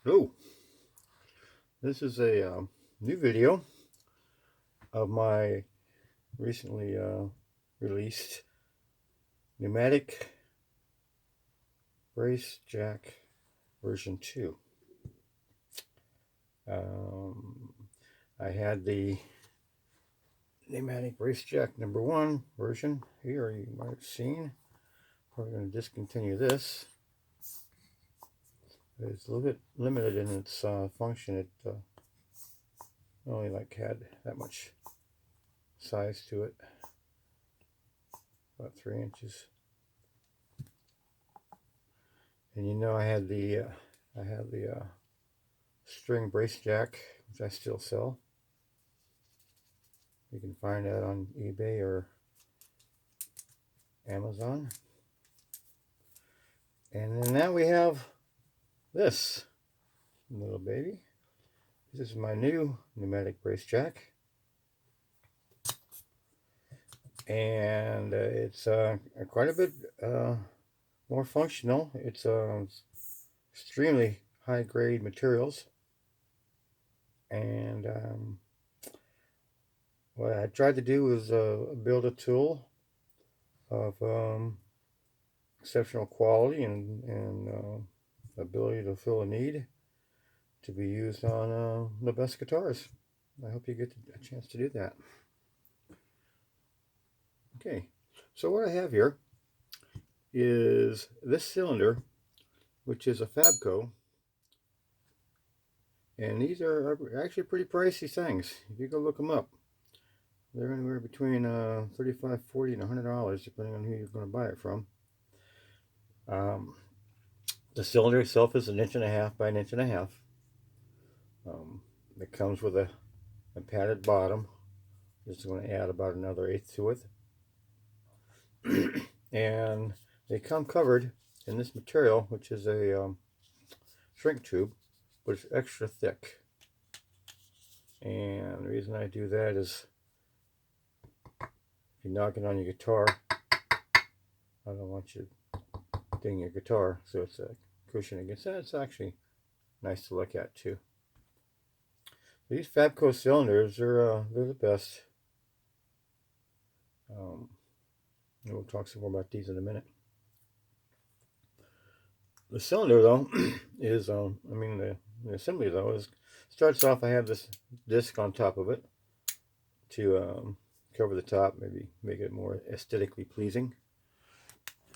Oh, this is a new video of my recently released pneumatic brace jack version 2. Um, I had the pneumatic brace jack number 1 version here, you might have seen. We're going to discontinue this. It's a little bit limited in its function. It only had that much size to it, about 3 inches. And I had the string brace jack, which I still sell. You can find that on eBay or Amazon. And then now we have this little baby. This is my new pneumatic brace jack. And it's quite a bit more functional. It's extremely high grade materials. And what I tried to do was build a tool of exceptional quality and ability to fill a need to be used on the best guitars. I hope you get a chance to do that. Okay, so what I have here is this cylinder, which is a Fabco, and these are actually pretty pricey things. If you go look them up, they're anywhere between $35, $40, and $100, depending on who you're going to buy it from. The cylinder itself is 1.5 inches by 1.5 inches. It comes with a padded bottom. Just going to add about another 1/8 to it. And they come covered in this material, which is a shrink tube, but it's extra thick. And the reason I do that is if you knock it on your guitar, I don't want you to ding your guitar, so it's a cushion against that. It's actually nice to look at too. These Fabco cylinders are they're the best. We'll talk some more about these in a minute. The cylinder, though, is the assembly though is starts off. I have this disc on top of it to cover the top, maybe make it more aesthetically pleasing.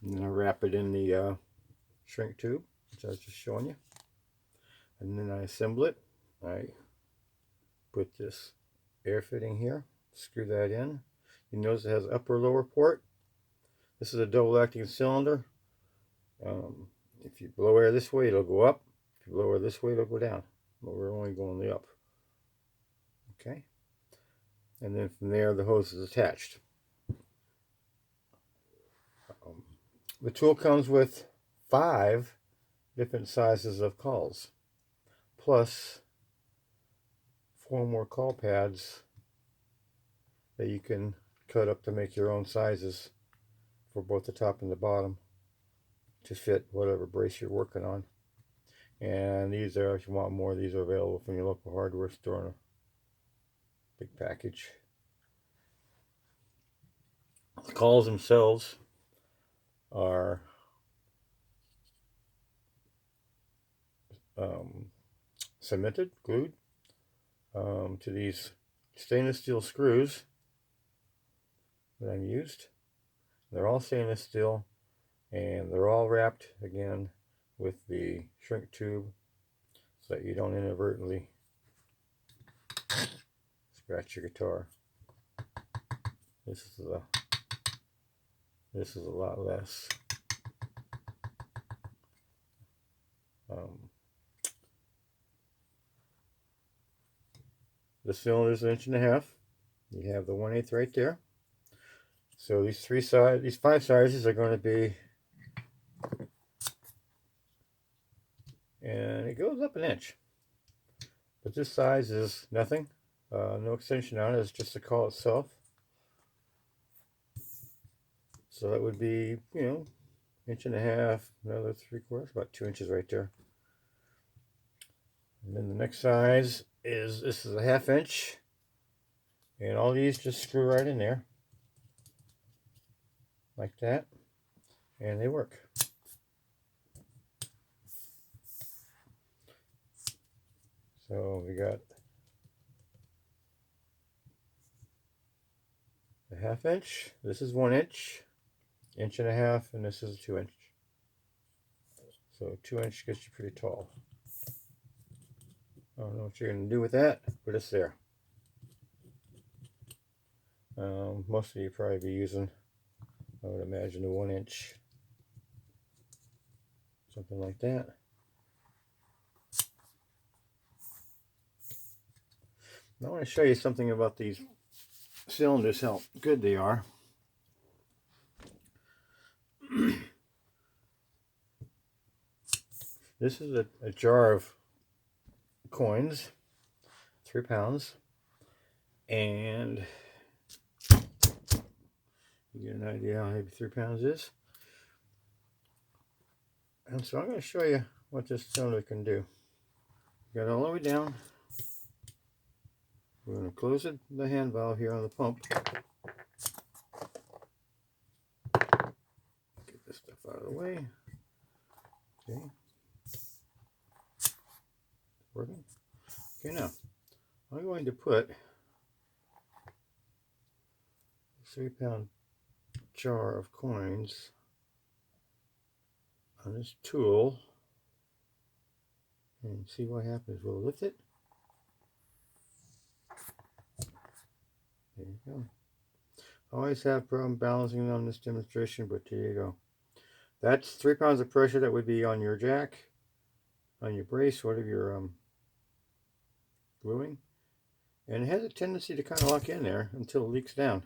And then I wrap it in the shrink tube, which I was just showing you. And then I assemble it. I put this air fitting here, screw that in. You notice it has upper lower port. This is a double acting cylinder. If you blow air this way, it'll go up. If you blow air this way, it'll go down. But we're only going the up. Okay. And then from there, the hose is attached. The tool comes with 5 different sizes of cauls, plus 4 more caul pads that you can cut up to make your own sizes for both the top and the bottom to fit whatever brace you're working on. And these are, if you want more, these are available from your local hardware store in a big package. The cauls themselves are cemented, glued to these stainless steel screws that I've used. They're all stainless steel, and they're all wrapped again with the shrink tube so that you don't inadvertently scratch your guitar. This is a lot less. The cylinder is 1.5 inches. You have the 1/8 right there. So these 5 sizes are going to be, and it goes up 1 inch. But this size is nothing. No extension on it. It's just the caul itself. So that would be, 1.5 inches, another 3/4, about 2 inches right there. then the next size is, this is a 1/2 inch, and all these just screw right in there like that, and they work. So we got a 1/2 inch, this is 1 inch, 1.5 inches, and this is a 2 inch. So 2 inch gets you pretty tall. I don't know what you're going to do with that, but it's there. Most of you probably be using, I would imagine, a 1 inch, something like that. Now I want to show you something about these cylinders, how good they are. This is a jar of coins, 3 pounds, and you get an idea how heavy 3 pounds is. And so I'm going to show you what this cylinder can do. Got it all the way down. We're going to close the hand valve here on the pump. Get this stuff out of the way. Okay. Working. Okay, now I'm going to put a 3-pound jar of coins on this tool and see what happens. We'll lift it. There you go. I always have problem balancing on this demonstration, but there you go. That's 3 pounds of pressure that would be on your jack, on your brace, whatever you're gluing. And it has a tendency to kind of lock in there until it leaks down.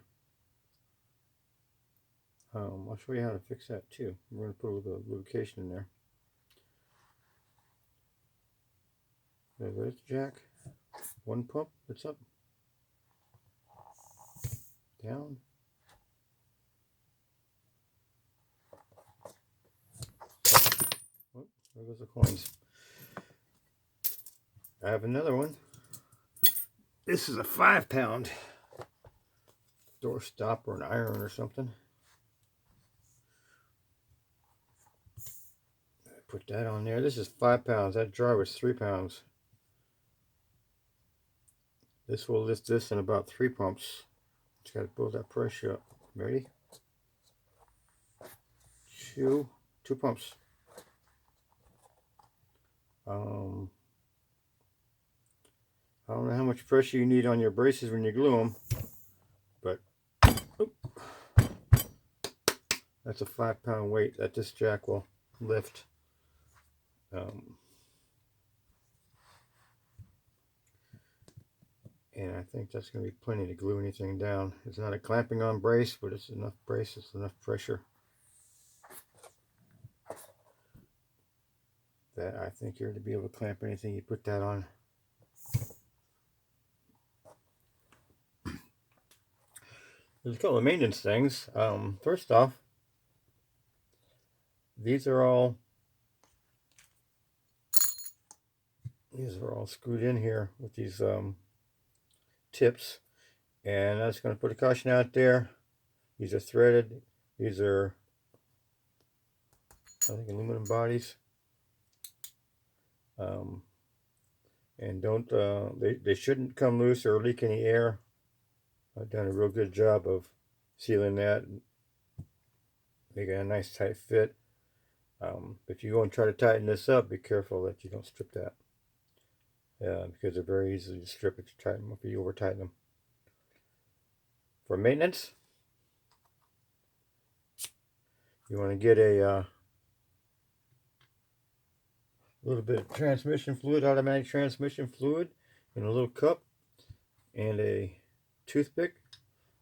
I'll show you how to fix that too. We're going to put a little bit of lubrication in there. There's the jack. One pump, it's up, down. Oh, there goes the coins. I have another one. This is a 5-pound door stop or an iron or something. Put that on there. This is 5 pounds. That jar was 3 pounds. This will lift this in about 3 pumps. Just got to build that pressure up. Ready? Two pumps. I don't know how much pressure you need on your braces when you glue them, but that's a 5-pound weight that this jack will lift. And I think that's going to be plenty to glue anything down. It's not a clamping on brace, but it's enough brace, it's enough pressure that I think you're to be able to clamp anything you put that on. There's a couple of maintenance things. First off, these are all screwed in here with these tips, and that's going to put a caution out there. These are threaded. These are, I think, aluminum bodies. And don't they shouldn't come loose or leak any air. I've done a real good job of sealing that and making a nice tight fit. If you go and try to tighten this up, be careful that you don't strip that, because they're very easy to strip if you over tighten them. For maintenance, you want to get a little bit of transmission fluid, automatic transmission fluid, in a little cup, and a toothpick.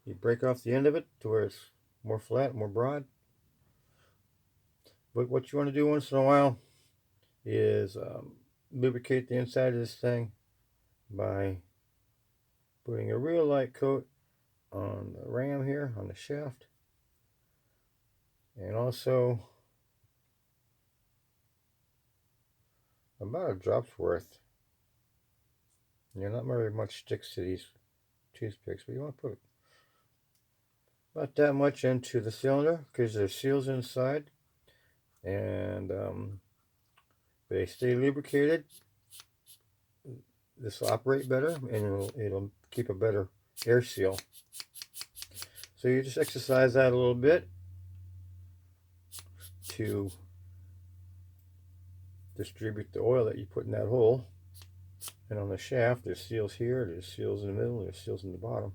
You break off the end of it to where it's more flat, more broad. But what you want to do once in a while is lubricate the inside of this thing by putting a real light coat on the ram here, on the shaft, and also about a drop's worth Not very much sticks to these toothpicks, but you want to put about that much into the cylinder because there's seals inside, and they stay lubricated. This will operate better, and it'll keep a better air seal. So you just exercise that a little bit to distribute the oil that you put in that hole. And on the shaft, there's seals here, there's seals in the middle, there's seals in the bottom.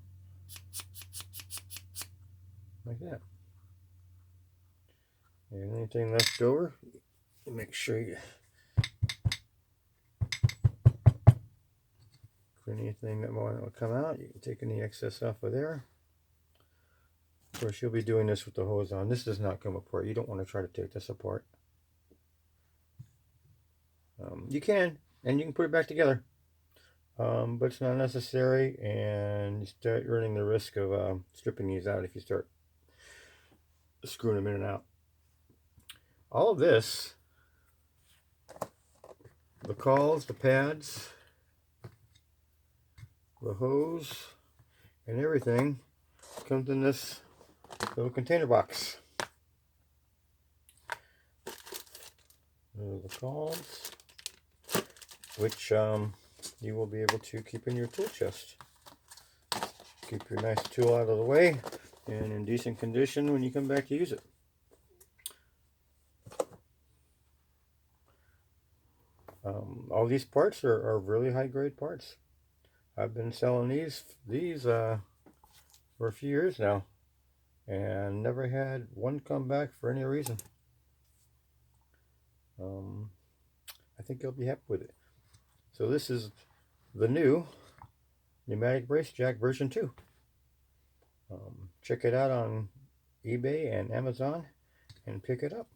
Like that. And anything left over, you make sure you clean anything that will come out. You can take any excess off of there. Of course, you'll be doing this with the hose on. This does not come apart. You don't want to try to take this apart. You can, and you can put it back together. But it's not necessary, and you start running the risk of stripping these out if you start screwing them in and out. All of this, the cauls, the pads, the hose, and everything comes in this little container box. Those are the cauls, which you will be able to keep in your tool chest. Keep your nice tool out of the way and in decent condition when you come back to use it. All these parts are really high grade parts. I've been selling these for a few years now and never had one come back for any reason. I think you'll be happy with it. So this is the new Pneumatic Brace Jack version 2. Check it out on eBay and Amazon and pick it up.